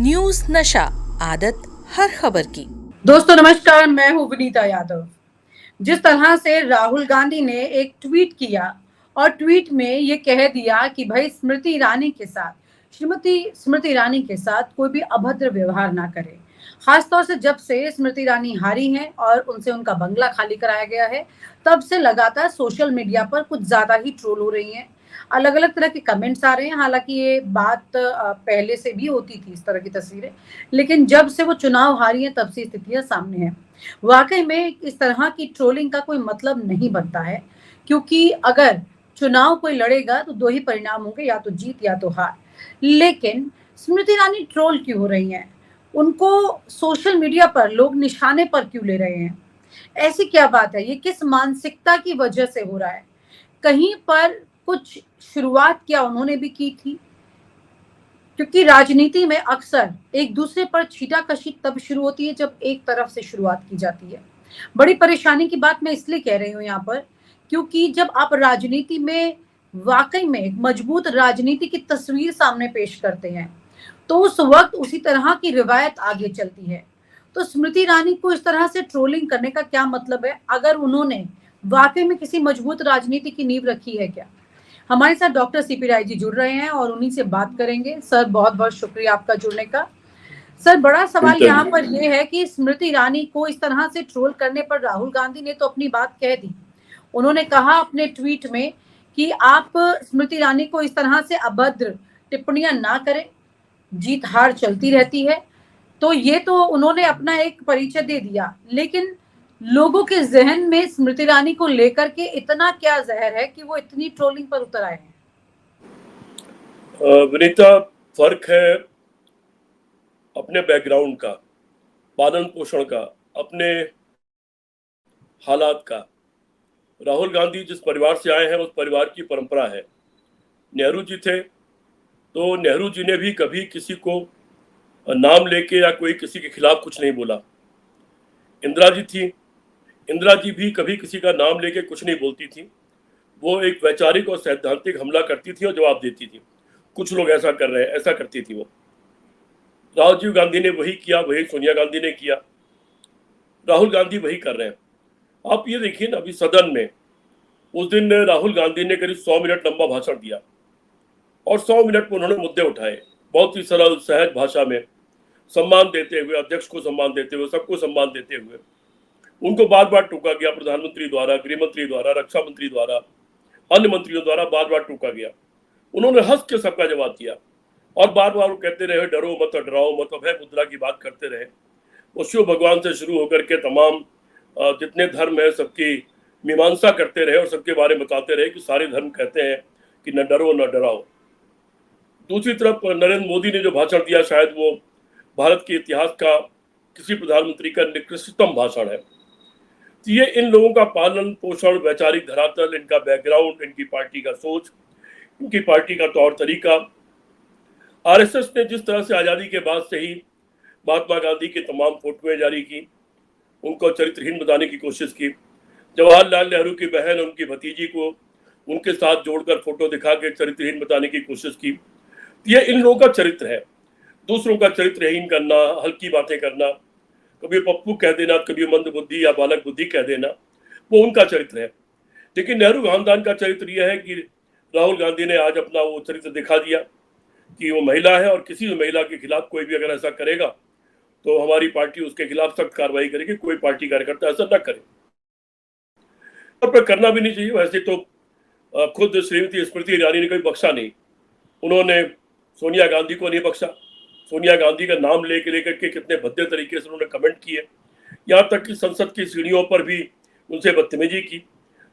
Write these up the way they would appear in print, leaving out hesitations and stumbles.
News नशा, आदत हर खबर की। दोस्तों नमस्कार, मैं हूं विनीता यादव। जिस तरह से राहुल गांधी ने एक ट्वीट किया और ट्वीट में ये कह दिया कि भाई श्रीमती स्मृति ईरानी के साथ कोई भी अभद्र व्यवहार ना करे। खासतौर से जब से स्मृति ईरानी हारी हैं और उनसे उनका बंगला खाली कराया गया है, तब से लगातार सोशल मीडिया पर कुछ ज्यादा ही ट्रोल हो रही हैं। अलग अलग तरह के कमेंट्स आ रहे हैं। हालांकि ये बात पहले से भी होती थी, इस तरह की तस्वीरें, लेकिन जब से वो चुनाव हारी है तब से स्थितियां सामने हैं। वाकई में इस तरह की ट्रोलिंग का कोई मतलब नहीं बनता है, क्योंकि अगर चुनाव कोई लड़ेगा तो दो ही परिणाम होंगे, या तो जीत या तो हार। लेकिन स्मृति ईरानी ट्रोल क्यों हो रही हैं? उनको सोशल मीडिया पर लोग निशाने पर क्यों ले रहे हैं? ऐसी क्या बात है? ये किस मानसिकता की वजह से हो रहा है? कहीं पर कुछ शुरुआत क्या उन्होंने भी की थी? क्योंकि राजनीति में अक्सर एक दूसरे पर छीटाकशी तब शुरू होती है जब एक तरफ से शुरुआत की जाती है। बड़ी परेशानी की बात मैं इसलिए कह रही हूँ यहाँ पर, क्योंकि जब आप राजनीति में वाकई में एक मजबूत राजनीति की तस्वीर सामने पेश करते हैं, तो उस वक्त उसी तरह की रिवायत आगे चलती है। तो स्मृति ईरानी को इस तरह से ट्रोलिंग करने का क्या मतलब है, अगर उन्होंने वाकई में किसी मजबूत राजनीति की नींव रखी है क्या? हमारे साथ डॉक्टर सीपी राय जी जुड़ रहे हैं और उन्हीं से बात करेंगे। सर, बहुत बहुत शुक्रिया आपका जुड़ने का। सर, बड़ा सवाल यहाँ पर यह है कि स्मृति ईरानी को इस तरह से ट्रोल करने पर राहुल गांधी ने तो अपनी बात कह दी। उन्होंने कहा अपने ट्वीट में कि आप स्मृति ईरानी को इस तरह से अभद्र टिप्पणियां ना करें, जीत हार चलती रहती है। तो ये तो उन्होंने अपना एक परिचय दे दिया, लेकिन लोगों के जहन में स्मृति ईरानी को लेकर के इतना क्या जहर है कि वो इतनी ट्रोलिंग पर उतर आए हैं? विनीता, फर्क है अपने बैकग्राउंड का, पालन पोषण का, अपने हालात का। राहुल गांधी जिस परिवार से आए हैं उस परिवार की परंपरा है। नेहरू जी थे तो नेहरू जी ने भी कभी किसी को नाम लेके या कोई किसी के खिलाफ कुछ नहीं बोला। इंदिरा जी थी, इंदिरा जी भी कभी किसी का नाम लेके कुछ नहीं बोलती थी। वो एक वैचारिक और सैद्धांतिक हमला करती थी और जवाब देती थी। कुछ लोग ऐसा कर रहे हैं, ऐसा करती थी वो। राजीव गांधी ने वही किया, वही सोनिया गांधी ने किया, राहुल गांधी वही कर रहे हैं। आप ये देखिए ना, अभी सदन में उस दिन राहुल गांधी ने करीब 100 मिनट लंबा भाषण दिया और 100 मिनट में उन्होंने मुद्दे उठाए, बहुत ही सरल सहज भाषा में, सम्मान देते हुए, अध्यक्ष को सम्मान देते हुए, सबको सम्मान देते हुए। उनको बार बार टोका गया, प्रधानमंत्री द्वारा, गृह मंत्री द्वारा, रक्षा मंत्री द्वारा, अन्य मंत्रियों द्वारा बार बार टोका गया। उन्होंने हंस के सबका जवाब दिया और बार बार वो कहते रहे, डरो मत, डराओ मत, अभय मुद्रा की बात करते रहे। वो शिव भगवान से शुरू होकर के तमाम जितने धर्म है सबकी मीमांसा करते रहे और सबके बारे में बताते रहे कि सारे धर्म कहते हैं कि न डरो न डराओ। दूसरी तरफ नरेंद्र मोदी ने जो भाषण दिया, शायद वो भारत के इतिहास का किसी प्रधानमंत्री का निकृष्टतम भाषण है। तो ये इन लोगों का पालन पोषण, वैचारिक धरातल, इनका बैकग्राउंड, इनकी पार्टी का सोच, इनकी पार्टी का तौर तरीका। आरएसएस ने जिस तरह से आज़ादी के बाद से ही महात्मा गांधी की तमाम फोटोएं जारी की, उनको चरित्रहीन बताने की कोशिश की। जवाहरलाल नेहरू की बहन, उनकी भतीजी को उनके साथ जोड़कर फोटो दिखा के चरित्रहीन बताने की कोशिश की। ये इन लोगों का चरित्र है, दूसरों का चरित्रहीन करना, हल्की बातें करना, कभी पप्पू कह देना, कभी मंद बुद्धि या बालक बुद्धि कह देना, वो उनका चरित्र है। लेकिन नेहरू खानदान का चरित्र यह है कि राहुल गांधी ने आज अपना वो चरित्र दिखा दिया कि वो महिला है और किसी भी महिला के खिलाफ कोई भी अगर ऐसा करेगा तो हमारी पार्टी उसके खिलाफ सख्त कार्रवाई करेगी, कोई पार्टी कार्यकर्ता ऐसा न करे। पर करना भी नहीं चाहिए। वैसे तो खुद श्रीमती स्मृति ईरानी ने कोई बख्शा नहीं, उन्होंने सोनिया गांधी को नहीं बख्शा। सोनिया गांधी का नाम लेकर के कितने भद्दे तरीके से उन्होंने कमेंट किए, यहाँ तक कि संसद की सीढ़ियों पर भी उनसे बदतमीजी की।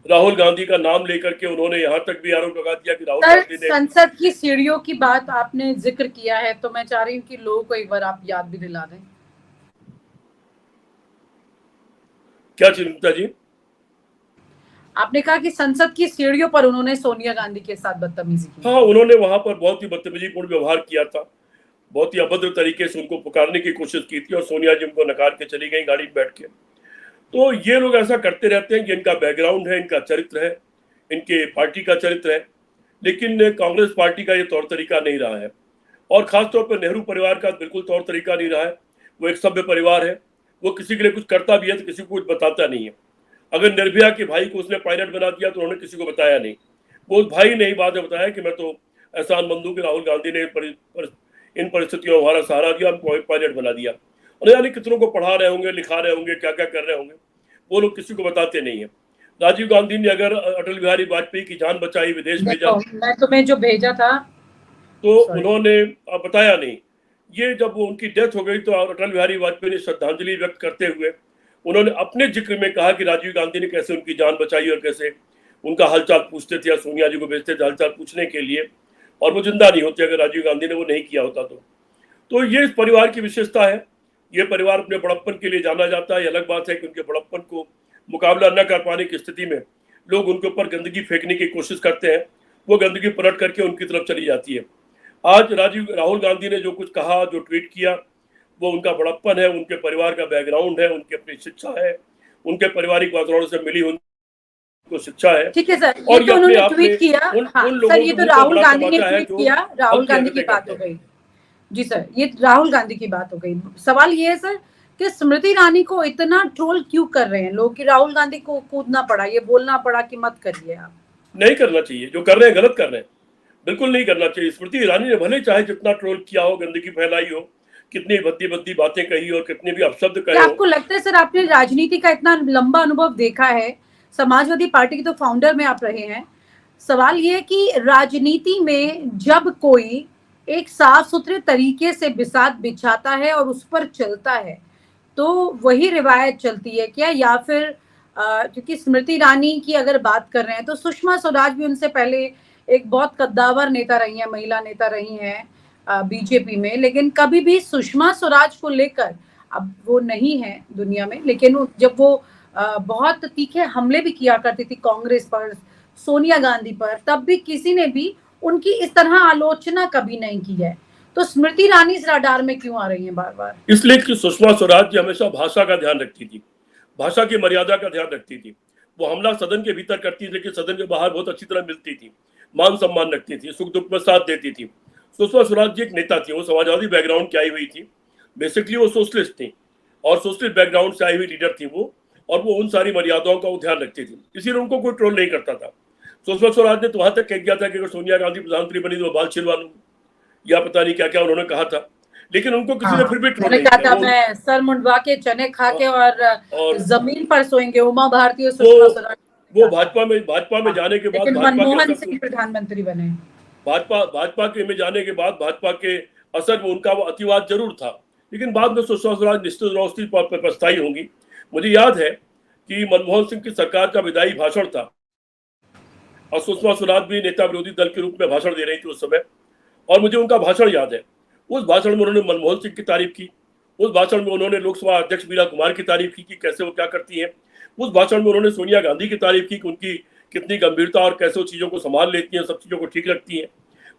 राहुल गांधी का नाम लेकर के उन्होंने यहाँ तक भी आरोप लगा दिया कि राहुल गांधी ने संसद की सीढ़ियों की बात आपने जिक्र किया है, तो मैं चाह रही हूँ कि लोगों को एक बार आप याद भी दिला दें। क्या चिंता जी? आपने कहा कि संसद की सीढ़ियों पर उन्होंने सोनिया गांधी के साथ बदतमीजी की। हाँ, उन्होंने वहां पर बहुत ही बदतमीजीपूर्ण व्यवहार किया था, बहुत ही अभद्र तरीके से उनको पुकारने की कोशिश की थी और सोनिया जी उनको नकार के चली गई गाड़ी में बैठ के। तो ये लोग ऐसा करते रहते हैं कि इनका बैकग्राउंड है, इनका चरित्र है, इनके पार्टी का चरित्र है, लेकिन कांग्रेस पार्टी का ये तौर तरीका नहीं रहा है। और खासतौर पर नेहरू परिवार का बिल्कुल तौर तरीका नहीं रहा है। वो एक सभ्य परिवार है, वो किसी के लिए कुछ करता भी है तो किसी को कुछ बताता नहीं है। अगर निर्भया के भाई को उसने पायलट बना दिया तो उन्होंने किसी को बताया नहीं। वो उस भाई ने ही बाद में बताया कि मैं तो एहसान मंद हूं कि राहुल गांधी ने इन परिस्थितियों में हमारा सहारा दिया, हमको पायलट बना दिया। और यानी कितनों को पढ़ा रहे होंगे, लिखा रहे होंगे, क्या क्या कर रहे होंगे, वो लोग किसी को बताते नहीं है। राजीव गांधी ने अगर अटल बिहारी वाजपेयी की जान बचाई, विदेश भेजा, मैं तुम्हें जो भेजा था तो उन्होंने बताया नहीं। ये जब उनकी डेथ हो गई तो अटल बिहारी वाजपेयी ने श्रद्धांजलि व्यक्त करते हुए उन्होंने अपने जिक्र में कहा कि राजीव गांधी ने कैसे उनकी जान बचाई और कैसे उनका हालचाल पूछते थे, या सोनिया जी को भेजते थे हालचाल पूछने के लिए, और वो जिंदा नहीं होते अगर राजीव गांधी ने वो नहीं किया होता तो ये इस परिवार की विशेषता है। ये परिवार अपने बड़प्पन के लिए जाना जाता है। ये अलग बात है कि उनके बड़प्पन को मुकाबला न कर पाने की स्थिति में लोग उनके ऊपर गंदगी फेंकने की कोशिश करते हैं, वो गंदगी पलट करके उनकी तरफ चली जाती है। आज राहुल गांधी ने जो कुछ कहा, जो ट्वीट किया, वो उनका बड़प्पन है, उनके परिवार का बैकग्राउंड है, उनकी अपनी शिक्षा है, उनके पारिवारिक वातावरण से मिली उनको शिक्षा है। ठीक है सर, और ये तो उन्होंने ट्वीट किया। हाँ सर, ये तो राहुल गांधी ने ट्वीट किया, राहुल गांधी की बात हो गई। जी सर, ये राहुल गांधी की बात हो गई। सवाल ये है सर कि स्मृति ईरानी को इतना ट्रोल क्यों कर रहे हैं लोग कि राहुल गांधी को कूदना पड़ा, ये बोलना पड़ा कि मत करिए आप? नहीं करना चाहिए, जो कर रहे हैं गलत कर रहे हैं, बिल्कुल नहीं करना चाहिए। स्मृति ईरानी ने भले चाहे जितना ट्रोल किया हो, गंदगी फैलाई हो, कितनी भद्दी भद्दी बातें कही और कितने भी अपशब्द कहे हो। आपको लगता है सर, आपने राजनीति का इतना लंबा अनुभव देखा है, समाजवादी पार्टी के तो फाउंडर में आप रहे हैं, सवाल ये है कि राजनीति में जब कोई एक साफ सुथरे तरीके से बिसात बिछाता है और उस पर चलता है तो वही रिवायत चलती है क्या, या फिर क्योंकि स्मृति ईरानी की अगर बात कर रहे हैं तो सुषमा स्वराज भी उनसे पहले एक बहुत कद्दावर नेता रही हैं, महिला नेता रही हैं बीजेपी में, लेकिन कभी भी सुषमा स्वराज को लेकर, अब वो नहीं है दुनिया में, लेकिन जब वो बहुत तीखे हमले भी किया करती थी कांग्रेस पर, सोनिया गांधी पर, तब भी किसी ने भी उनकी इस तरह आलोचना कभी नहीं की है। तो स्मृति ईरानी इस रडार में क्यों आ रही है बार बार? इसलिए कि सुषमा स्वराज जी हमेशा भाषा का ध्यान रखती थी, भाषा की मर्यादा का ध्यान रखती थी। वो हमला सदन के भीतर करती थी लेकिन सदन के बाहर बहुत अच्छी तरह मिलती थी, मान सम्मान रखती थी, सुख दुख में साथ देती थी। सुषमा स्वराज जी एक नेता थी, वो समाजवादी बैकग्राउंड की आई हुई थी, बेसिकली वो सोशलिस्ट थी और सोशलिस्ट बैकग्राउंड से आई हुई लीडर थी वो, और वो उन सारी मर्यादाओं का वो ध्यान रखती थी, इसीलिए उनको कोई ट्रोल नहीं करता था। सुषमा स्वराज ने तो वहां तक कह दिया था कि अगर सोनिया गांधी प्रधानमंत्री बनी तो बाल छिलवा लूंगी, या पता नहीं क्या क्या उन्होंने कहा था, लेकिन उनको किसी ने फिर भी ट्रोल नहीं किया। मैं सर मुंडवा के चने खा के और जमीन पर सोएंगे, उमा भारती और सुषमा स्वराज वो भाजपा में जाने के बाद मनमोहन सिंह प्रधानमंत्री बने, भाजपा के में जाने के बाद भाजपा के असर में उनका वो अतिवाद जरूर था, लेकिन बाद में सुषमा स्वराज निश्चित रूप से पछताई होंगी। मुझे याद है कि मनमोहन सिंह की सरकार का विदाई भाषण था और सुषमा स्वराज भी नेता विरोधी दल के रूप में भाषण दे रही थी उस समय, और मुझे उनका भाषण याद है। उस भाषण में उन्होंने मनमोहन सिंह की तारीफ की, उस भाषण में उन्होंने लोकसभा अध्यक्ष मीरा कुमार की तारीफ की कि कैसे वो क्या करती हैं, उस भाषण में उन्होंने सोनिया गांधी की तारीफ की कि उनकी कितनी गंभीरता और कैसे वो चीज़ों को संभाल लेती हैं, सब चीज़ों को ठीक रखती हैं।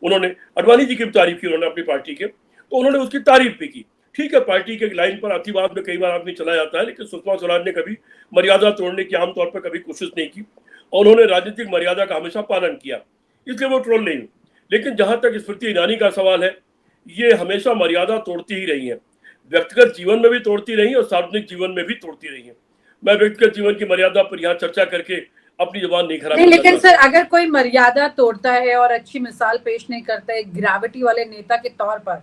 उन्होंने अडवाणी जी की भी तारीफ की उन्होंने अपनी पार्टी के, तो उन्होंने उसकी तारीफ भी की। ठीक है, पार्टी के लाइन पर अतिवाद में कई बार आदमी चला जाता है, लेकिन सुषमा स्वराज ने कभी मर्यादा तोड़ने की आमतौर पर कभी कोशिश नहीं की और उन्होंने राजनीतिक मर्यादा का हमेशा पालन किया, इसलिए वो ट्रोल नहीं हुई। लेकिन जहां तक स्मृति ईरानी का सवाल है, ये हमेशा मर्यादा तोड़ती ही रही है, व्यक्तिगत जीवन में भी तोड़ती रही और सार्वजनिक जीवन में भी तोड़ती रही है। मैं व्यक्तिगत जीवन की मर्यादा पर यहाँ चर्चा करके अपनी जुबान नहीं खराब नहीं, लेकिन सर अगर कोई मर्यादा तोड़ता है और अच्छी मिसाल पेश नहीं करता है, ग्रेविटी वाले नेता के तौर पर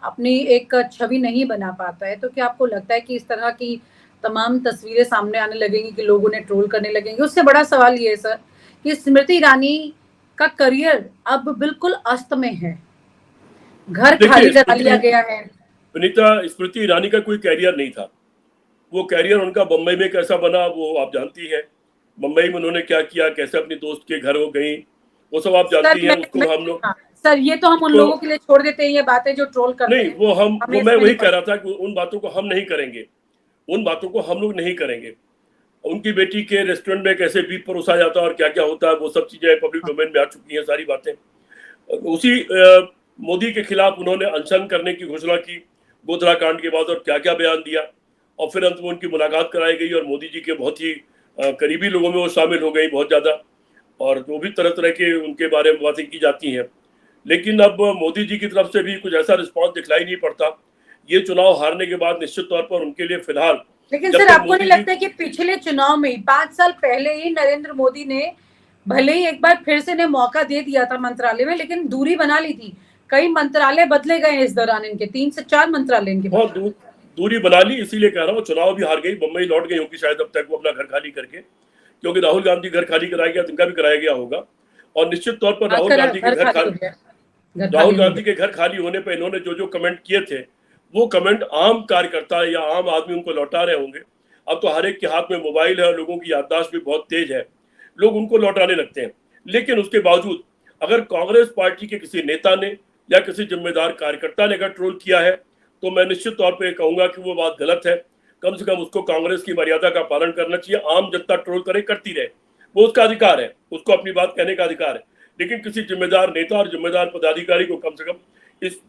अपनी एक छवि नहीं बना पाता है, तो क्या आपको लगता है कि इस तरह की तमाम तस्वीरें सामने आने लगेंगी कि लोग उन्हें ट्रोल करने लगेंगे? उससे बड़ा सवाल ये है सर कि स्मृति ईरानी का करियर अब बिल्कुल अस्त में है, घर खाली करा लिया गया है। विनीता, स्मृति ईरानी का कोई कैरियर नहीं था, वो कैरियर उनका बम्बई में कैसा बना वो आप जानती है। बम्बई में उन्होंने क्या किया, कैसे अपनी दोस्त के घर वो गई, वो सब आप जानती हैं। उसको हम लोग सर, ये तो हम उन लोगों के लिए छोड़ देते हैं ये बातें जो ट्रोल करते हैं। नहीं, मैं वही कह रहा था कि उन बातों को हम नहीं करेंगे, उन बातों को हम लोग नहीं करेंगे। उनकी बेटी के रेस्टोरेंट में कैसे बीफ परोसा जाता है और क्या क्या होता है, वो सब चीजें पब्लिक डोमेन में आ चुकी हैं सारी बातें। उसी मोदी के खिलाफ उन्होंने अनशन करने की घोषणा की गोधरा कांड के बाद, और क्या क्या बयान दिया, और फिर अंत में उनकी मुलाकात कराई गई और मोदी जी के बहुत ही करीबी लोगों में वो शामिल हो गई बहुत ज़्यादा, और जो भी तरह तरह के उनके बारे में बातें की जाती हैं। लेकिन अब मोदी जी की तरफ से भी कुछ ऐसा रिस्पॉन्स दिखलाई नहीं पड़ता। ये चुनाव हारने के बाद निश्चित तौर पर उनके लिए फिलहाल, लेकिन जब सर तक आपको मोदी नहीं जी लगता कि पिछले चुनाव में 5 साल पहले ही नरेंद्र मोदी ने भले ही एक बार फिर से ने मौका दे दिया था मंत्रालय में, लेकिन दूरी बना ली थी। कई मंत्रालय बदले गए इस दौरान, इनके 3 से 4 मंत्रालय इनके बहुत दूरी बना ली, इसीलिए कह रहा हूँ चुनाव भी हार गई, बम्बई लौट गई होगी शायद अब तक वो अपना घर खाली करके, क्योंकि राहुल गांधी घर खाली कराया गया तो इनका भी कराया गया होगा। और निश्चित तौर पर राहुल गांधी के घर खाली होने पर इन्होंने जो जो कमेंट किए थे वो कमेंट आम कार्यकर्ता या आम आदमी उनको लौटा रहे होंगे। अब तो हर एक के हाथ में मोबाइल है और लोगों की याददाश्त भी बहुत तेज है, लोग उनको लौटाने लगते हैं। लेकिन उसके बावजूद अगर कांग्रेस पार्टी के किसी नेता ने या किसी जिम्मेदार कार्यकर्ता ने अगर ट्रोल किया है तो मैं निश्चित तौर पे कहूंगा कि वो बात गलत है। कम से कम उसको कांग्रेस की मर्यादा का पालन करना चाहिए। आम जनता ट्रोल करे, करती रहे, वो उसका अधिकार है, उसको अपनी बात कहने का अधिकार है। लेकिन किसी जिम्मेदार नेता और जिम्मेदार पदाधिकारी को कम से कम इस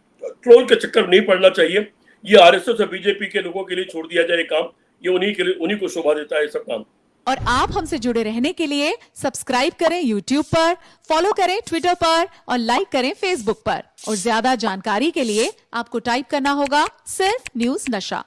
ट्रोल के चक्कर नहीं पड़ना चाहिए। ये आरएसएस और बीजेपी के लोगों के लिए छोड़ दिया जाए काम, ये उन्हीं को शोभा देता है सब काम। और आप हमसे जुड़े रहने के लिए सब्सक्राइब करें YouTube पर, फॉलो करें Twitter पर और लाइक करें Facebook पर। और ज्यादा जानकारी के लिए आपको टाइप करना होगा सिर्फ न्यूज़ नशा।